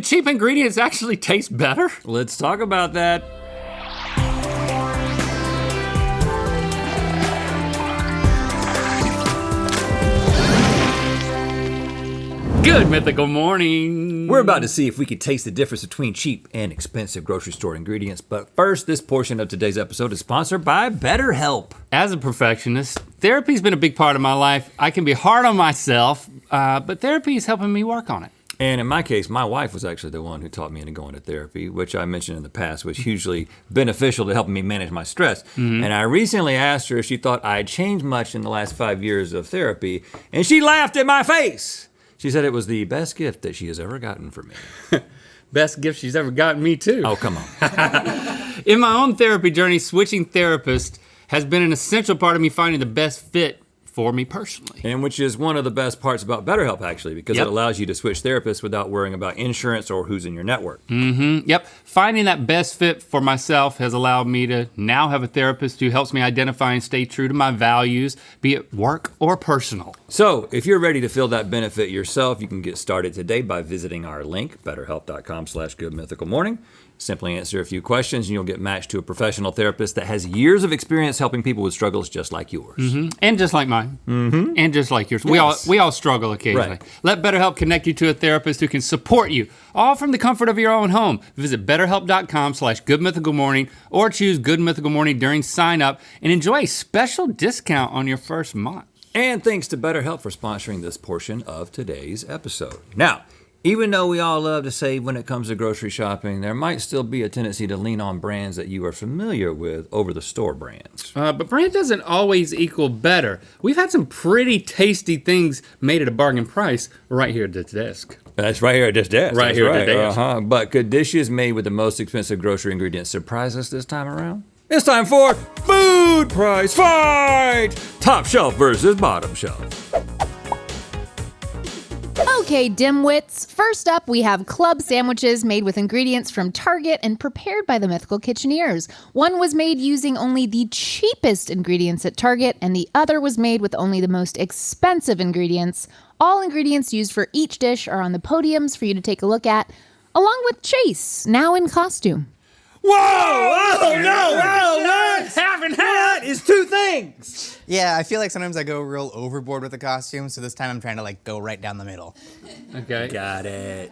cheap ingredients actually taste better? Let's talk about that. Good mythical morning. We're about to see if we can taste the difference between cheap and expensive grocery store ingredients. But first, this portion of today's episode is sponsored by BetterHelp. As a perfectionist, therapy's been a big part of my life. I can be hard on myself, but therapy is helping me work on it. And in my case, my wife was actually the one who taught me into going to therapy, which I mentioned in the past was hugely beneficial to helping me manage my stress. And I recently asked her if she thought I had changed much in the last 5 years of therapy, and she laughed in my face. She said it was the best gift that she has ever gotten from me. Best gift she's ever gotten me too. Oh, come on. In my own therapy journey, switching therapists has been an essential part of me finding the best fit for me personally. And which is one of the best parts about BetterHelp, actually, because it allows you to switch therapists without worrying about insurance or who's in your network. Yep, finding that best fit for myself has allowed me to now have a therapist who helps me identify and stay true to my values, be it work or personal. So if you're ready to feel that benefit yourself, you can get started today by visiting our link, betterhelp.com/goodmythicalmorning. Simply answer a few questions and you'll get matched to a professional therapist that has years of experience helping people with struggles just like yours. And just like mine. And just like yours. We all struggle occasionally. Right. Let BetterHelp connect you to a therapist who can support you, all from the comfort of your own home. Visit betterhelp.com/goodmythicalmorning or choose Good Mythical Morning during sign up and enjoy a special discount on your first month. And thanks to BetterHelp for sponsoring this portion of today's episode. Now, even though we all love to save when it comes to grocery shopping, there might still be a tendency to lean on brands that you are familiar with over the store brands. But brand doesn't always equal better. We've had some pretty tasty things made at a bargain price right here at this desk. That's right here at this desk. Right That's here at the desk. But could dishes made with the most expensive grocery ingredients surprise us this time around? It's time for Food Price Fight! Top shelf versus bottom shelf. Okay, dimwits. First up, we have club sandwiches made with ingredients from Target and prepared by the Mythical Kitcheneers. One was made using only the cheapest ingredients at Target, and the other was made with only the most expensive ingredients. All ingredients used for each dish are on the podiums for you to take a look at, along with Chase, now in costume. Whoa! Oh, no! What? That is two things! Yeah, I feel like sometimes I go real overboard with the costume, so this time I'm trying to go right down the middle. Okay. Got it.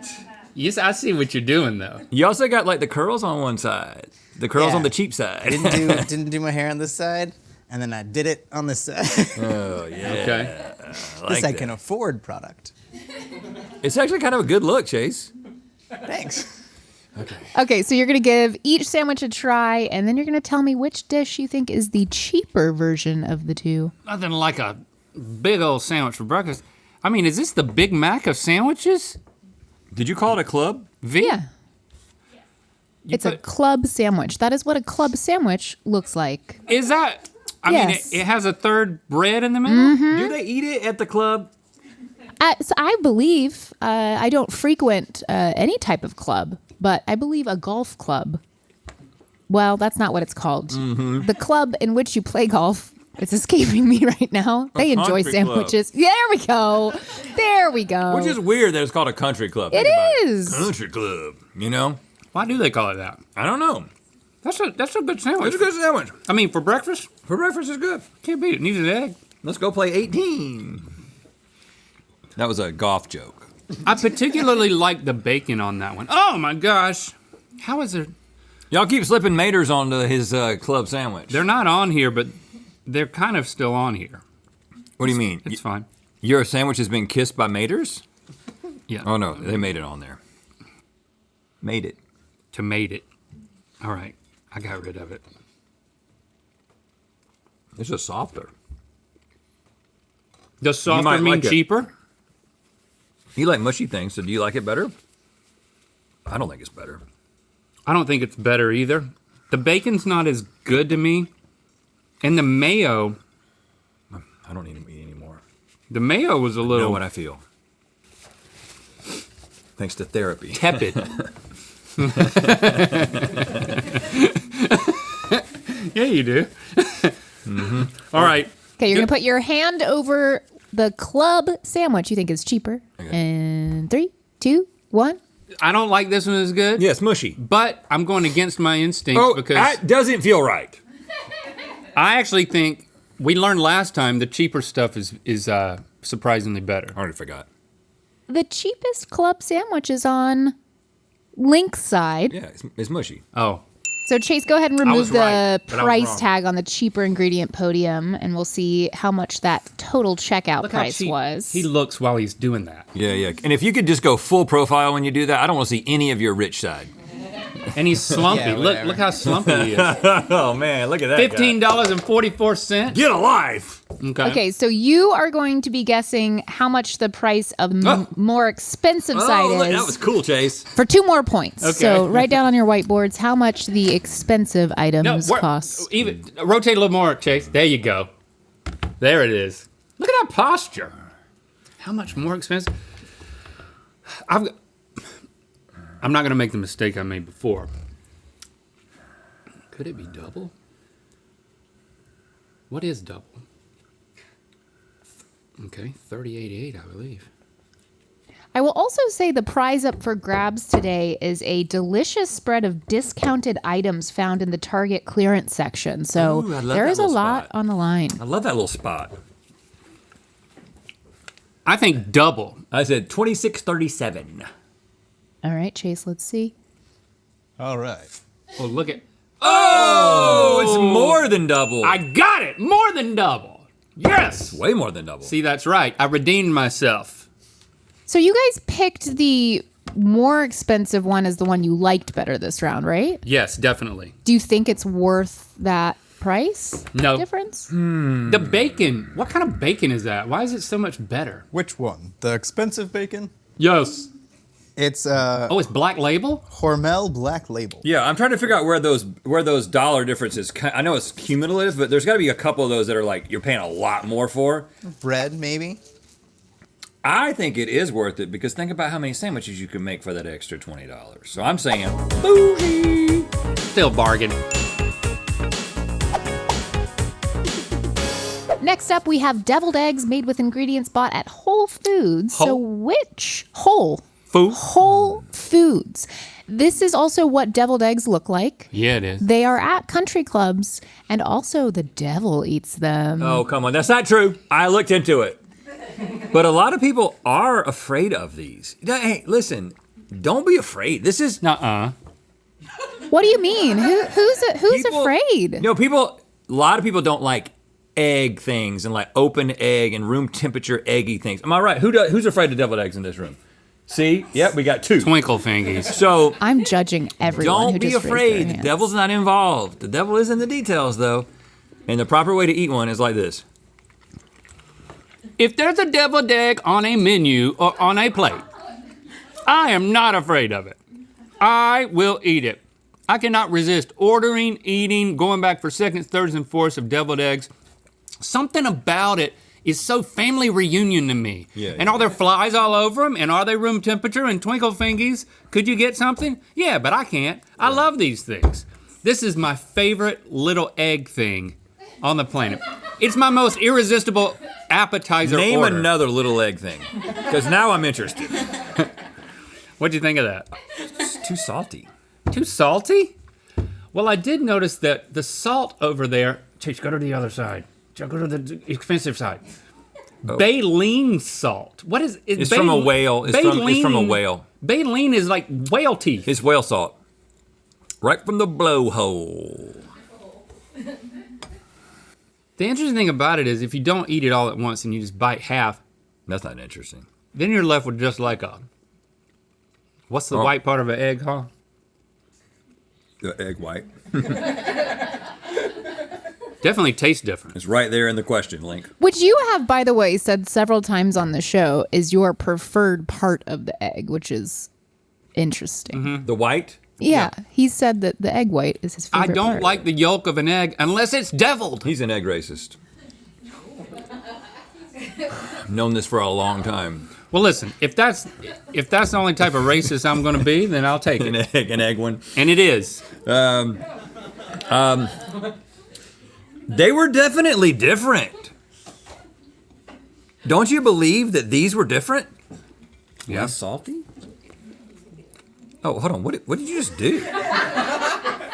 Yes, I see what you're doing though. You also got the curls on one side. The curls Yeah. on the cheap side. Didn't do my hair on this side, and then I did it on this side. Oh, yeah. Okay. This I can afford product. It's actually kind of a good look, Chase. Thanks. Okay, so you're going to give each sandwich a try, and then you're going to tell me which dish you think is the cheaper version of the two. Nothing like a big old sandwich for breakfast. I mean, is this the Big Mac of sandwiches? Did you call it a club? V? Yeah. It's a club sandwich. That is what a club sandwich looks like. Is that? I mean, Yes. it has a third bread in the middle? Do they eat it at the club? So I believe, I don't frequent any type of club, but I believe a golf club. Well, that's not what it's called. The club in which you play golf, it's escaping me right now. They enjoy country sandwiches. There we go. There we go. Which is weird that it's called a country club. It Think about is. Country club, you know? Why do they call it that? I don't know. That's a good sandwich. It's a good sandwich. I mean, for breakfast, For breakfast, it's good. can't beat it. Needs an egg. Let's go play 18. That was a golf joke. I particularly like the bacon on that one. Oh my gosh. How is there? Y'all keep slipping maters onto his club sandwich. They're not on here, but they're kind of still on here. What do you mean? It's fine. Your sandwich has been kissed by maters? Yeah. Oh, no, they made it on there. Made it. To made it. All right. I got rid of it. It's just softer. Does softer might mean like it. cheaper? You like mushy things, so do you like it better? I don't think it's better. I don't think it's better either. The bacon's not as good to me. And the mayo, I don't need to eat anymore. the mayo was a I know little what I feel. Thanks to therapy. tepid. Yeah, you do. All right. Okay, you're going to put your hand over the club sandwich you think is cheaper. Okay. And 3, 2, 1. I don't like this one as good. Yeah, it's mushy. But I'm going against my instincts Oh, because that doesn't feel right. I actually think we learned last time the cheaper stuff is surprisingly better. I already forgot. The cheapest club sandwich is on Link's side. Yeah, it's mushy. Oh, So Chase, go ahead and I remove was the right, but I was price wrong. tag on the cheaper ingredient podium, and we'll see how much that total checkout look how price cheap was. he looks while he's doing that. Yeah. And if you could just go full profile when you do that, I don't want to see any of your rich side. And he's slumpy. Yeah, look whatever. look how slumpy he is. Oh man, look at that. $15.44. Get a life. Okay, so you are going to be guessing how much the price of more expensive side Oh, look, is that was cool, Chase. for 2 more points. Okay. So write down on your whiteboards how much the expensive items No, cost. even rotate a little more, Chase. There you go. There it is. Look at that posture. How much more expensive? I'm not going to make the mistake I made before. Could it be double? What is double? Okay, 38.8, I believe. I will also say the prize up for grabs today is a delicious spread of discounted items found in the Target clearance section. So Ooh, I love there that is a little lot spot. on the line. I love that little spot. I think double. I said 26.37. All right, Chase, let's see. All right. Oh, look at. Oh, it's more than double. I got it! More than double. Yes! Way more than double. See, that's right. I redeemed myself. So you guys picked the more expensive one as the one you liked better this round, right? Yes, definitely. Do you think it's worth that price No. difference? The bacon. What kind of bacon is that? Why is it so much better? Which one? The expensive bacon? Yes. It's Oh, it's Black Label? Hormel Black Label. Yeah, I'm trying to figure out where those dollar differences. I know it's cumulative, but there's got to be a couple of those that are like you're paying a lot more for. Bread, maybe? I think it is worth it because think about how many sandwiches you can make for that extra $20. So I'm saying, bougie. Still bargain. Next up, we have deviled eggs made with ingredients bought at Whole Foods. So which Whole Foods? This is also what deviled eggs look like. Yeah, it is. They are at country clubs, and also the devil eats them. Oh, come on. That's not true. I looked into it. But a lot of people are afraid of these. Hey, listen, don't be afraid. This is Nuh-uh. What do you mean? Who's People- afraid? a lot of people don't like egg things and like open egg and room temperature eggy things. Am I right? Who's afraid of deviled eggs in this room? See? Yep, we got 2. Twinkle fingies. So I'm judging everyone who don't be just raised their afraid. The hands. devil's not involved. The devil is in the details, though. And the proper way to eat one is like this. If there's a deviled egg on a menu or on a plate, I am not afraid of it. I will eat it. I cannot resist ordering, eating, going back for seconds, thirds, and fourths of deviled eggs. Something about it is so family reunion to me. Yeah, and are there flies all over them? And are they room temperature? And twinkle fingies? Could you get something? Yeah, but I can't. I love these things. This is my favorite little egg thing on the planet. It's my most irresistible appetizer Name order. another little egg thing. Because now I'm interested. What'd you think of that? It's too salty. Too salty? Well, I did notice that the salt over there. Chase, go to the other side. Go to the expensive side. Baleen salt. What is it? It's from a whale. It's from a whale. Baleen is like whale teeth. It's whale salt. Right from the blowhole. The interesting thing about it is if you don't eat it all at once and you just bite half, That's not interesting. then you're left with just like a. What's the Oh. white part of an egg, huh? The egg white. Definitely tastes different. It's right there in the question, Link. Which you have, by the way, said several times on the show is your preferred part of the egg, which is interesting. The white? Yeah, he said that the egg white is his I favorite don't part. like the yolk of an egg unless it's deviled. He's an egg racist. I've known this for a long time. Well, listen, if that's the only type of racist I'm going to be, then I'll take it. An egg one. And it is. They were definitely different. Don't you believe that these were different? Yeah. Less salty? Oh, hold on. What did you just do?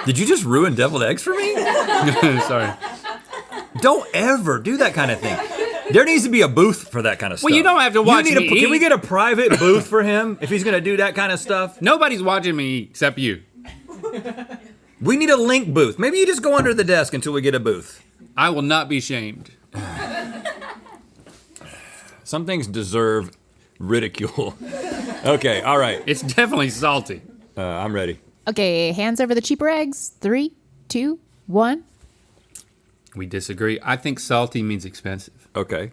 Did you just ruin deviled eggs for me? Sorry. Don't ever do that kind of thing. There needs to be a booth for that kind of stuff. Well, you don't have to watch me eat. Can we get a private booth for him if he's gonna do that kind of stuff? Nobody's watching me eat except you. We need a link booth. Maybe you just go under the desk until we get a booth. I will not be shamed. Some things deserve ridicule. Okay, all right. It's definitely salty. I'm ready. Okay, hands over the cheaper eggs. 3, 2, 1. We disagree. I think salty means expensive. Okay.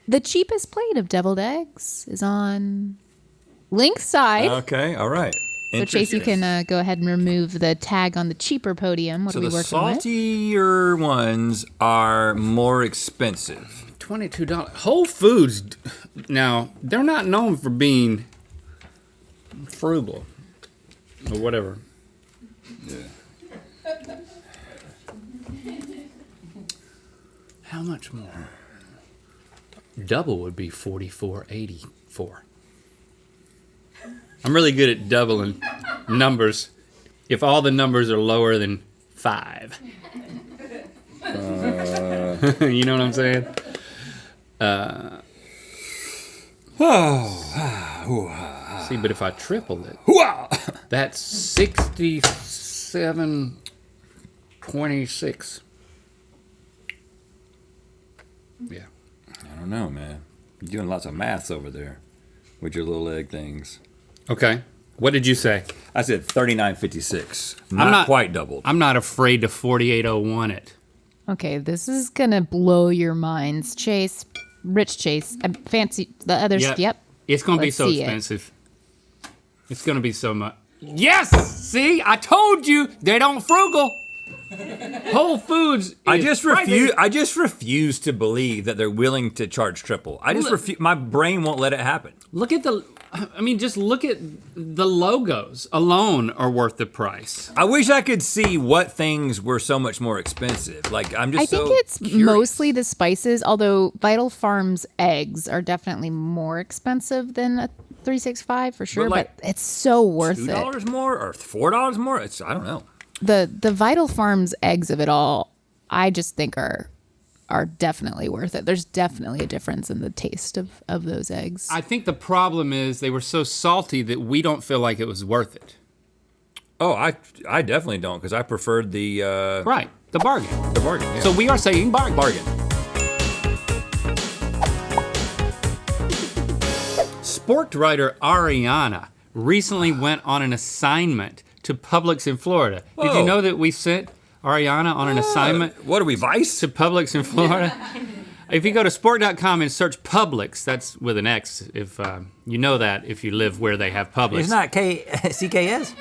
The cheapest plate of deviled eggs is on Link's side. Okay, all right. So Chase, you can go ahead and remove the tag on the cheaper podium. What So are we the working with? saltier ones are more expensive. $22. Whole Foods, now, they're not known for being frugal or whatever. How much more? Double would be $44.84. I'm really good at doubling numbers if all the numbers are lower than 5. You know what I'm saying? See, but if I triple it, that's 67.26. Yeah. I don't know, man. You're doing lots of maths over there with your little egg things. Okay. What did you say? I said 39.56. I'm not quite doubled. I'm not afraid to 48.01 it. Okay, this is going to blow your minds. Chase, Rich Chase, I fancy the others. Yep. It's going to be Let's so see it. expensive. It's going to be so much. Yes! See? I told you they don't frugal. Whole Foods I is just refuse to believe that they're willing to charge triple. I just refuse. My brain won't let it happen. Look at just look at the logos alone are worth the price. I wish I could see what things were so much more expensive. Like I'm just I think it's curious. mostly the spices, although Vital Farms eggs are definitely more expensive than a 365 for sure, like, but it's so worth it. $2 more or $4 more. I don't know. The Vital Farms eggs of it all, I just think are definitely worth it. There's definitely a difference in the taste of those eggs. I think the problem is they were so salty that we don't feel like it was worth it. Oh, I definitely don't because I preferred the Right, the bargain. the bargain. Yeah. So we are saying bargain. bargain. Sport writer Ariana recently went on an assignment to Publix in Florida. Did you Whoa. know that we sent Ariana on an assignment What are we, Vice? to Publix in Florida? If you go to sport.com and search Publix, that's with an X, if you know that if you live where they have Publix. It's not CKS.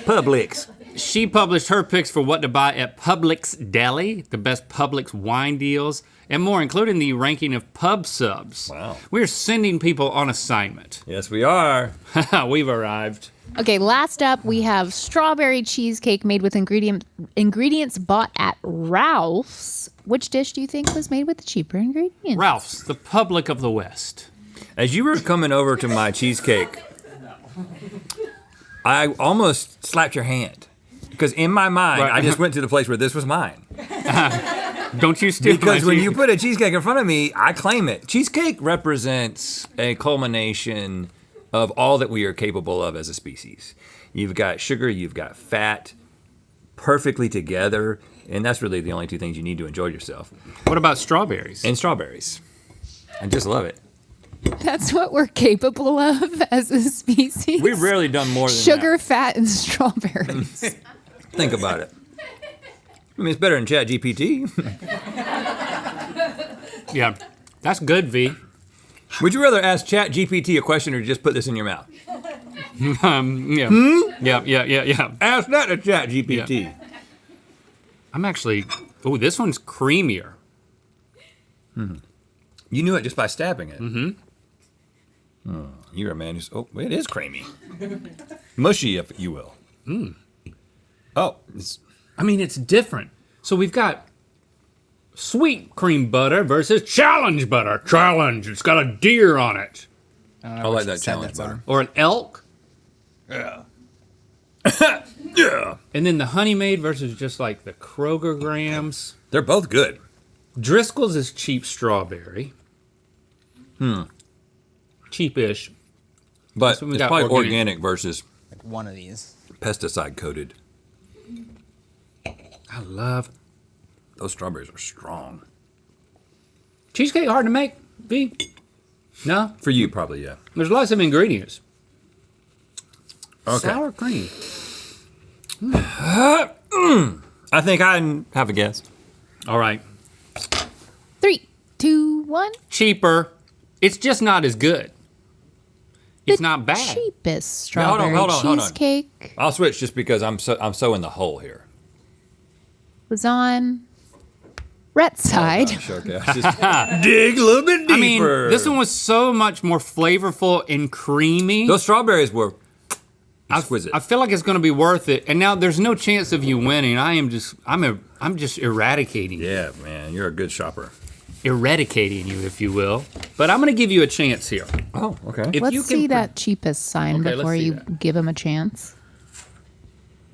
Publix. She published her picks for what to buy at Publix Deli, the best Publix wine deals, and more, including the ranking of pub subs. Wow. We're sending people on assignment. Yes, we are. We've arrived. Okay, last up we have strawberry cheesecake made with ingredients bought at Ralph's. Which dish do you think was made with the cheaper ingredients? Ralph's, the Public of the West. As you were coming over to my cheesecake, I almost slapped your hand. Because in my mind, Right. I just went to the place where this was mine. Don't you steal Because my when cheese- you put a cheesecake in front of me, I claim it. Cheesecake represents a culmination of all that we are capable of as a species. You've got sugar, you've got fat, perfectly together, and that's really the only two things you need to enjoy yourself. What about strawberries? And strawberries. I just love it. That's what we're capable of as a species. We've rarely done more than Sugar, that. fat, and strawberries. Think about it. I mean, it's better than ChatGPT. Yeah, that's good, V. Would you rather ask ChatGPT a question or just put this in your mouth? Yeah. Yeah. Ask that to ChatGPT. Yeah. I'm actually, oh, this one's creamier. You knew it just by stabbing it. Mm-hmm. Oh, you're a man who's, it is creamy. Mushy, if you will. Oh, I mean, it's different. So we've got sweet cream butter versus challenge butter. Challenge, it's got a deer on it. I like that challenge bar. Or an elk. Yeah. Yeah. And then the Honey Maid versus just like the Kroger grams. They're both good. Driscoll's is cheap strawberry. Cheapish. But That's what we it's got, probably organic. organic versus Like one of these. pesticide coated. I love Those strawberries are strong. cheesecake. Hard to make, V? No? For you, probably, yeah. There's lots of ingredients. Okay. Sour cream. I think I have a guess. All right. 3, 2, 1. Cheaper. It's just not as good. It's not bad. Cheapest Now, hold on, strawberry hold on, hold on. cheesecake I'll switch just because I'm so in the hole here. was on Rhett's side. Okay. I just dig a little bit deeper. I mean, this one was so much more flavorful and creamy. Those strawberries were exquisite. I feel like it's going to be worth it. And now there's no chance of you winning. I'm just eradicating you. Yeah, man, you're a good shopper. Eradicating you, if you will. But I'm going to give you a chance here. Oh, okay. If Let's you see can that cheapest sign Okay, let's before see you that. give him a chance.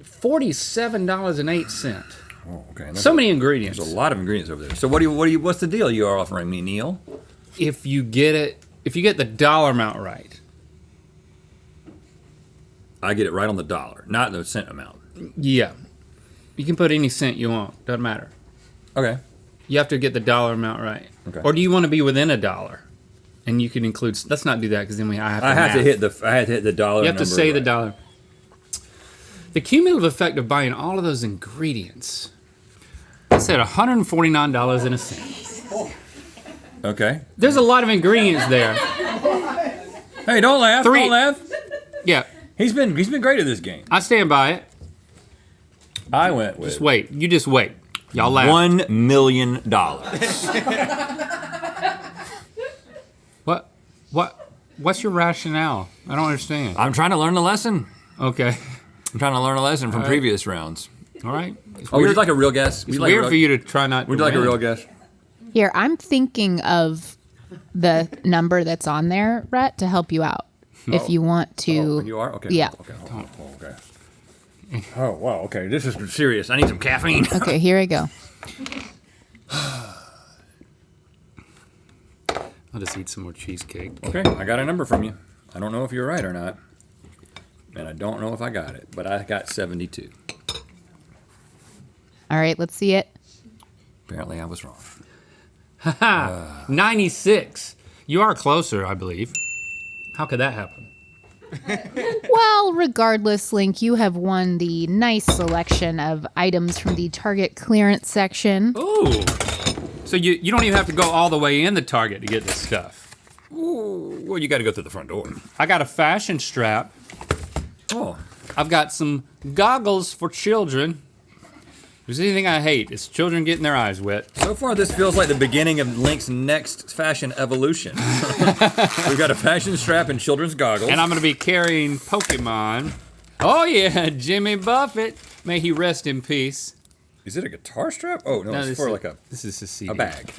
$47.08. Oh, okay. So many ingredients. There's a lot of ingredients over there. So what's the deal you are offering me, Neil? If you get the dollar amount right. I get it right on the dollar, not the cent amount. Yeah. You can put any cent you want. Doesn't matter. Okay. You have to get the dollar amount right. Okay. Or do you want to be within a dollar? And you can include. Let's not do that because then I have to. I had to math. hit the dollar. You have to number say the right. dollar. The cumulative effect of buying all of those ingredients. I said $149.01. Okay. There's a lot of ingredients there. Hey, don't laugh. Three. Don't laugh. Yeah, He's been great at this game. I stand by it. I went with Just wait. You just wait. Y'all laugh. $1 million. What's your rationale? I don't understand. I'm trying to learn the lesson. Okay. I'm trying to learn a lesson from previous rounds. All right. It's Oh, would you like a real guess? It's weird for you to try not. Would to you like a win. real guess? Here, I'm thinking of the number that's on there, Rhett, to help you out. If you want to. Oh, you are? Okay. Yeah. Okay. Okay. Oh, wow. Okay. This is serious. I need some caffeine. Okay, here I go. I'll just eat some more cheesecake. Okay. I got a number from you. I don't know if you're right or not. And I don't know if I got it, but I got 72. All right, let's see it. Apparently I was wrong. Ha! 96. You are closer, I believe. How could that happen? Well, regardless, Link, you have won the nice selection of items from the Target clearance section. Ooh. So you don't even have to go all the way in the Target to get this stuff. Ooh, well, you got to go through the front door. I got a fashion strap. Oh. I've got some goggles for children. If there's anything I hate, it's children getting their eyes wet. So far, this feels like the beginning of Link's next fashion evolution. We've got a fashion strap and children's goggles. And I'm gonna be carrying Pokemon. Oh yeah, Jimmy Buffett. May he rest in peace. Is it a guitar strap? Oh, no, it's for like This is a CD. a bag.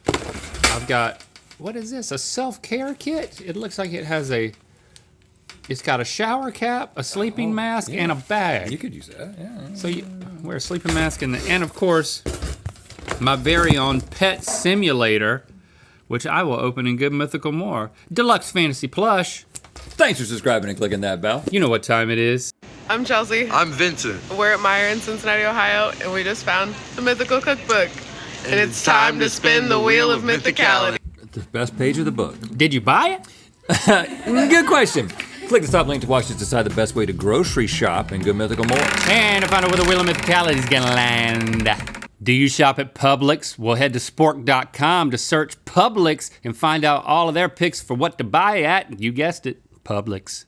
I've got, what is this? A self-care kit? It looks like it's got a shower cap, a sleeping mask, and a bag. You could use that, yeah. So you wear a sleeping mask and of course, my very own pet simulator, which I will open in Good Mythical More. Deluxe Fantasy Plush. Thanks for subscribing and clicking that bell. You know what time it is. I'm Chelsea. I'm Vincent. We're at Meijer in Cincinnati, Ohio, and we just found the Mythical Cookbook. And it's time to spin the wheel of mythicality. The best page of the book. Did you buy it? Good question. Click the top link to watch us decide the best way to grocery shop in Good Mythical More. And to find out where the Wheel of Mythicality is gonna land. Do you shop at Publix? Well, head to spork.com to search Publix and find out all of their picks for what to buy at. You guessed it, Publix.